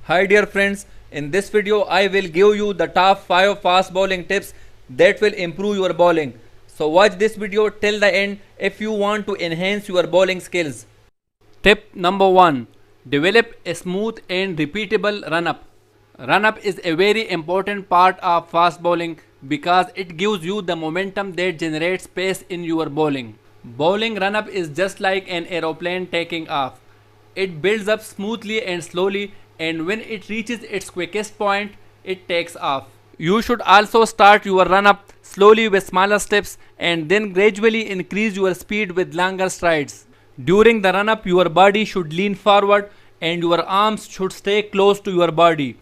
Hi dear friends, in this video I will give you the top 5 fast bowling tips that will improve your bowling. So watch this video till the end if you want to enhance your bowling skills. Tip number 1. Develop a smooth and repeatable run-up. Run-up is a very important part of fast bowling because it gives you the momentum that generates pace in your bowling. Bowling run-up is just like an aeroplane taking off. It builds up smoothly and slowly, and when it reaches its quickest point, it takes off. You should also start your run-up slowly with smaller steps and then gradually increase your speed with longer strides. During the run-up, your body should lean forward and your arms should stay close to your body.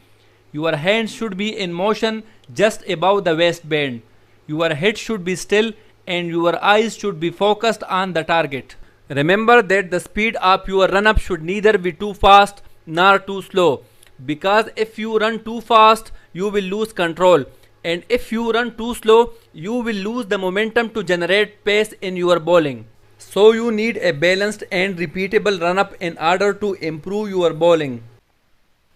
Your hands should be in motion just above the waistband. Your head should be still and your eyes should be focused on the target. Remember that the speed of your run-up should neither be too fast nor too slow, because if you run too fast, you will lose control, and if you run too slow, you will lose the momentum to generate pace in your bowling. So you need a balanced and repeatable run-up in order to improve your bowling.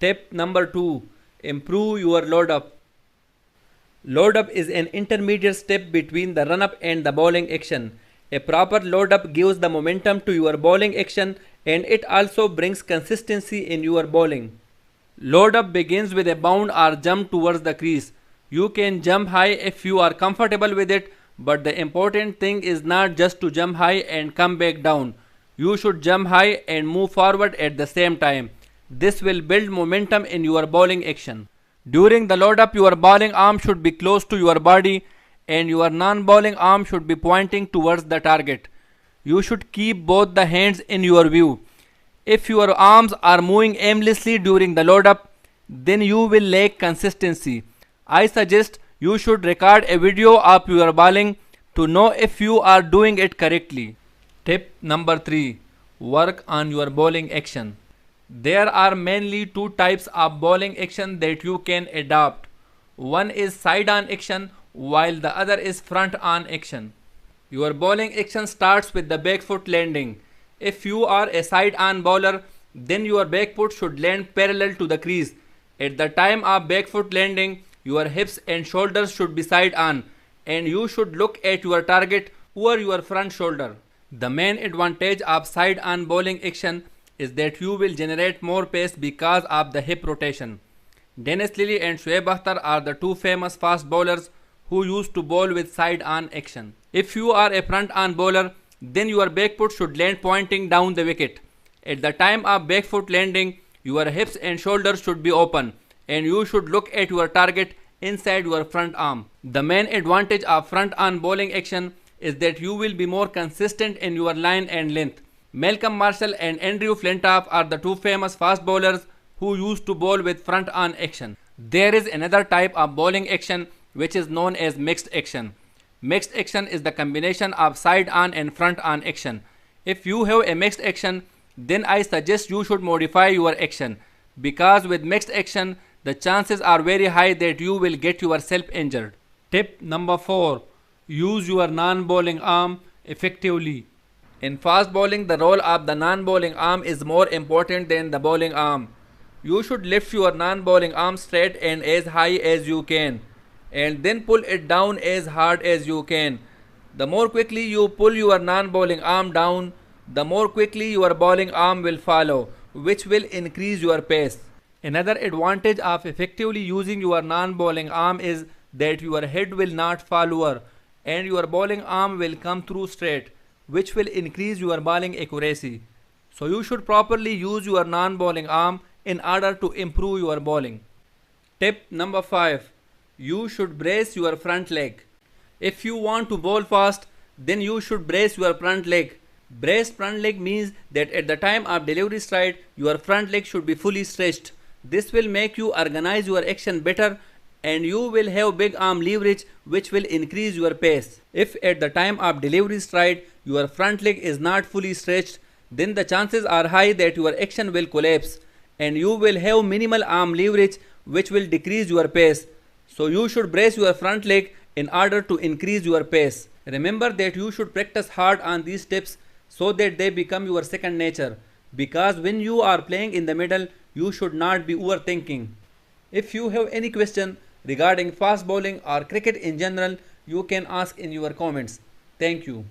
Tip number 2. Improve your load-up. Load-up is an intermediate step between the run-up and the bowling action. A proper load-up gives the momentum to your bowling action and it also brings consistency in your bowling. Load-up begins with a bound or jump towards the crease. You can jump high if you are comfortable with it, but the important thing is not just to jump high and come back down. You should jump high and move forward at the same time. This will build momentum in your bowling action. During the load-up, your bowling arm should be close to your body and your non-bowling arm should be pointing towards the target. You should keep both the hands in your view. If your arms are moving aimlessly during the load-up, then you will lack consistency. I suggest you should record a video of your bowling to know if you are doing it correctly. Tip number 3. Work on your bowling action. There are mainly two types of bowling action that you can adopt. One is side-on action while the other is front-on action. Your bowling action starts with the back foot landing. If you are a side-on bowler, then your back foot should land parallel to the crease. At the time of back foot landing, your hips and shoulders should be side-on and you should look at your target over your front shoulder. The main advantage of side-on bowling action is that you will generate more pace because of the hip rotation. Dennis Lillee and Shoaib Akhtar are the two famous fast bowlers who used to bowl with side-on action. If you are a front-on bowler, then your back foot should land pointing down the wicket. At the time of back foot landing, your hips and shoulders should be open and you should look at your target inside your front arm. The main advantage of front-on bowling action is that you will be more consistent in your line and length. Malcolm Marshall and Andrew Flintoff are the two famous fast bowlers who used to bowl with front-on action. There is another type of bowling action which is known as mixed action. Mixed action is the combination of side-on and front-on action. If you have a mixed action, then I suggest you should modify your action, because with mixed action, the chances are very high that you will get yourself injured. Tip number 4. Use your non-bowling arm effectively. In fast bowling, the role of the non-bowling arm is more important than the bowling arm. You should lift your non-bowling arm straight and as high as you can, and then pull it down as hard as you can. The more quickly you pull your non-bowling arm down, the more quickly your bowling arm will follow, which will increase your pace. Another advantage of effectively using your non-bowling arm is that your head will not fall over and your bowling arm will come through straight, which will increase your bowling accuracy. So you should properly use your non-bowling arm in order to improve your bowling. Tip number 5. You should brace your front leg. If you want to bowl fast, then you should brace your front leg. Braced front leg means that at the time of delivery stride, your front leg should be fully stretched. This will make you organize your action better and you will have big arm leverage, which will increase your pace. If at the time of delivery stride, your front leg is not fully stretched, then the chances are high that your action will collapse and you will have minimal arm leverage, which will decrease your pace. So you should brace your front leg in order to increase your pace. Remember that you should practice hard on these tips so that they become your second nature, because when you are playing in the middle, You should not be overthinking. If you have any question regarding fast bowling or cricket in general, you can ask in your comments. Thank you.